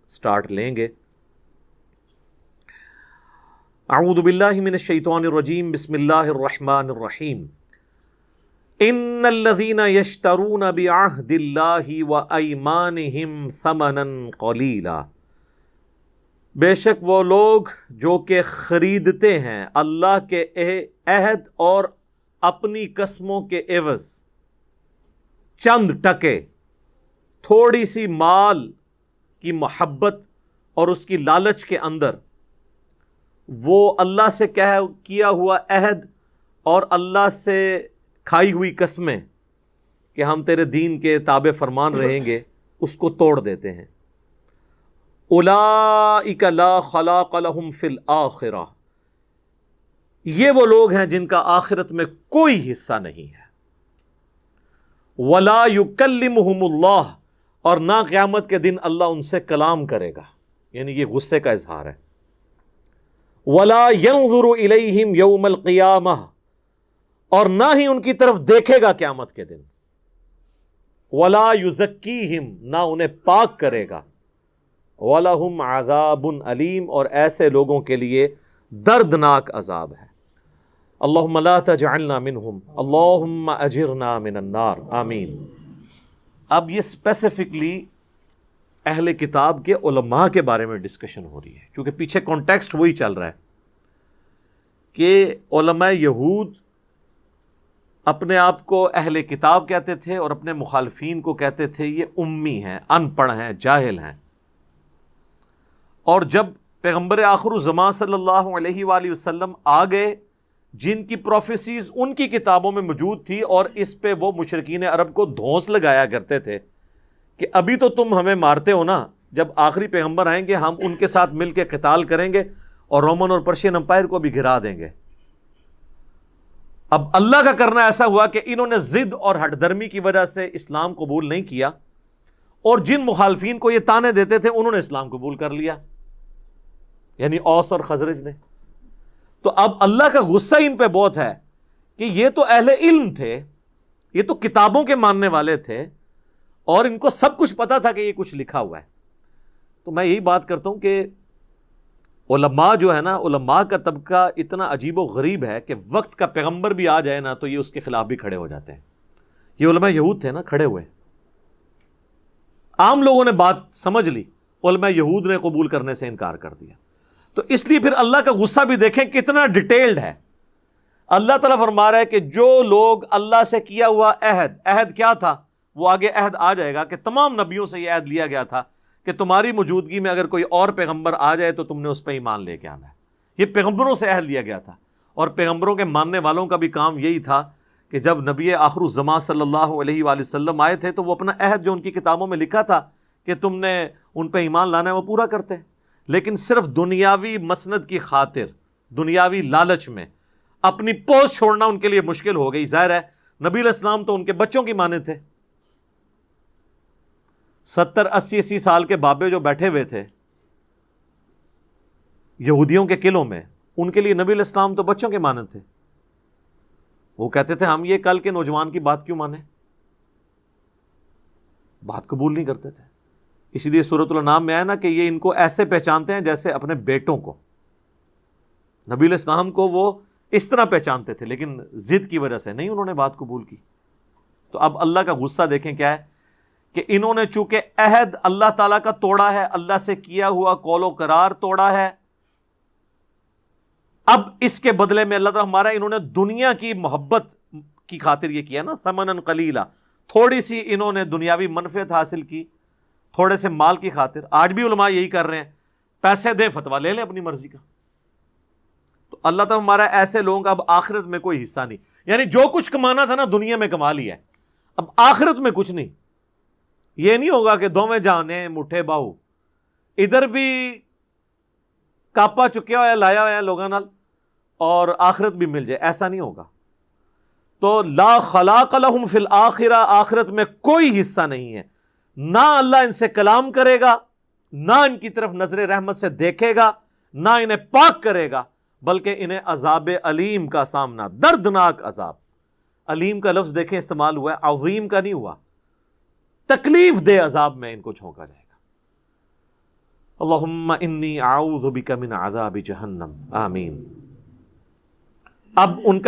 Start لیں گے۔ اعوذ باللہ من الشیطان الرجیم، بسم اللہ الرحمن الرحیم۔ ان الذین یشترون بعہد اللہ وایمانہم ثمنا قلیلا، بے شک وہ لوگ جو کہ خریدتے ہیں اللہ کے عہد اور اپنی قسموں کے عوض چند ٹکے، تھوڑی سی مال کی محبت اور اس کی لالچ کے اندر وہ اللہ سے کیا ہوا عہد اور اللہ سے کھائی ہوئی قسمیں کہ ہم تیرے دین کے تابع فرمان رہیں گے، اس کو توڑ دیتے ہیں۔ اولئک لا خلاق لہم فی الآخرہ، یہ وہ لوگ ہیں جن کا آخرت میں کوئی حصہ نہیں ہے۔ ولا یکلمہم اللہ، اور نہ قیامت کے دن اللہ ان سے کلام کرے گا، یعنی یہ غصے کا اظہار ہے۔ ولا ینظر الیہم یوم القیامہ، اور نہ ہی ان کی طرف دیکھے گا قیامت کے دن۔ ولا یزکیہم، نہ انہیں پاک کرے گا۔ وَلَهُمْ عَذَابٌ علیم، اور ایسے لوگوں کے لیے دردناک عذاب ہے۔ اللہم لا تجعلنا منہم، اللہم اجرنا من النار، آمین۔ اب یہ اسپیسیفکلی اہل کتاب کے علماء کے بارے میں ڈسکشن ہو رہی ہے، کیونکہ پیچھے کانٹیکسٹ وہی چل رہا ہے کہ علماء یہود اپنے آپ کو اہل کتاب کہتے تھے اور اپنے مخالفین کو کہتے تھے یہ امی ہیں، ان پڑھ ہیں، جاہل ہیں۔ اور جب پیغمبر آخر الزمان صلی اللہ علیہ وآلہ وسلم آ گئے، جن کی پروفیسیز ان کی کتابوں میں موجود تھی، اور اس پہ وہ مشرکین عرب کو دھونس لگایا کرتے تھے کہ ابھی تو تم ہمیں مارتے ہو نا، جب آخری پیغمبر آئیں گے ہم ان کے ساتھ مل کے قتال کریں گے اور رومن اور پرشین امپائر کو بھی گرا دیں گے۔ اب اللہ کا کرنا ایسا ہوا کہ انہوں نے ضد اور ہٹ درمی کی وجہ سے اسلام قبول نہیں کیا، اور جن مخالفین کو یہ تانے دیتے تھے انہوں نے اسلام قبول کر لیا، یعنی اوس اور خزرج نے۔ تو اب اللہ کا غصہ ان پہ بہت ہے کہ یہ تو اہل علم تھے، یہ تو کتابوں کے ماننے والے تھے، اور ان کو سب کچھ پتا تھا کہ یہ کچھ لکھا ہوا ہے۔ تو میں یہی بات کرتا ہوں کہ علماء جو ہے نا، علماء کا طبقہ اتنا عجیب و غریب ہے کہ وقت کا پیغمبر بھی آ جائے نا تو یہ اس کے خلاف بھی کھڑے ہو جاتے ہیں۔ یہ علماء یہود تھے نا، کھڑے ہوئے، عام لوگوں نے بات سمجھ لی، علماء یہود نے قبول کرنے سے انکار کر دیا۔ تو اس لیے پھر اللہ کا غصہ بھی دیکھیں کتنا ڈیٹیلڈ ہے۔ اللہ تعالیٰ فرما رہا ہے کہ جو لوگ اللہ سے کیا ہوا عہد کیا تھا، وہ آگے عہد آ جائے گا کہ تمام نبیوں سے یہ عہد لیا گیا تھا کہ تمہاری موجودگی میں اگر کوئی اور پیغمبر آ جائے تو تم نے اس پہ ایمان لے کے آنا ہے۔ یہ پیغمبروں سے عہد لیا گیا تھا، اور پیغمبروں کے ماننے والوں کا بھی کام یہی تھا کہ جب نبی آخر الزمان صلی اللہ علیہ وآلہ وسلم آئے تھے تو وہ اپنا عہد جو ان کی کتابوں میں لکھا تھا کہ تم نے ان پہ ایمان لانا ہے وہ پورا کرتے، لیکن صرف دنیاوی مسند کی خاطر، دنیاوی لالچ میں اپنی پوسٹ چھوڑنا ان کے لیے مشکل ہو گئی۔ ظاہر ہے نبی علیہ السلام تو ان کے بچوں کی مانے تھے، 70-80 سال کے بابے جو بیٹھے ہوئے تھے یہودیوں کے قلعوں میں، ان کے لیے نبی علیہ السلام تو بچوں کے مانے تھے۔ وہ کہتے تھے ہم یہ کل کے نوجوان کی بات کیوں مانیں، بات قبول نہیں کرتے تھے۔ اسی لیے سورۃ الانعام میں آیا نا کہ یہ ان کو ایسے پہچانتے ہیں جیسے اپنے بیٹوں کو۔ نبی علیہ السلام کو وہ اس طرح پہچانتے تھے، لیکن ضد کی وجہ سے نہیں انہوں نے بات قبول کی۔ تو اب اللہ کا غصہ دیکھیں کیا ہے کہ انہوں نے چونکہ عہد اللہ تعالیٰ کا توڑا ہے، اللہ سے کیا ہوا قول و قرار توڑا ہے، اب اس کے بدلے میں اللہ تعالیٰ ہمارا انہوں نے دنیا کی محبت کی خاطر یہ کیا نا، ثمنا قلیلا، تھوڑی سی انہوں نے دنیاوی منفعت حاصل کی، تھوڑے سے مال کی خاطر۔ آج بھی علماء یہی کر رہے ہیں، پیسے دیں فتویٰ لے لیں اپنی مرضی کا۔ تو اللہ تعالیٰ ہمارا ایسے لوگوں کا اب آخرت میں کوئی حصہ نہیں، یعنی جو کچھ کمانا تھا نا دنیا میں کما لیا ہے، اب آخرت میں کچھ نہیں۔ یہ نہیں ہوگا کہ دوویں جانے مٹھے باہو، ادھر بھی کاپا چکیا ہوا لایا ہوا ہے لوگوں نال اور آخرت بھی مل جائے، ایسا نہیں ہوگا۔ تو لا خلاق لہم فی الآخرہ، آخرت میں کوئی حصہ نہیں ہے، نہ اللہ ان سے کلام کرے گا، نہ ان کی طرف نظر رحمت سے دیکھے گا، نہ انہیں پاک کرے گا، بلکہ انہیں عذاب علیم کا سامنا، دردناک عذاب۔ علیم کا لفظ دیکھیں استعمال ہوا ہے، عظیم کا نہیں ہوا، تکلیف دہ عذاب میں ان کو جھونکا جائے گا۔ اللہم انی اعوذ بک من عذاب جہنم، آمین۔ اب ان کا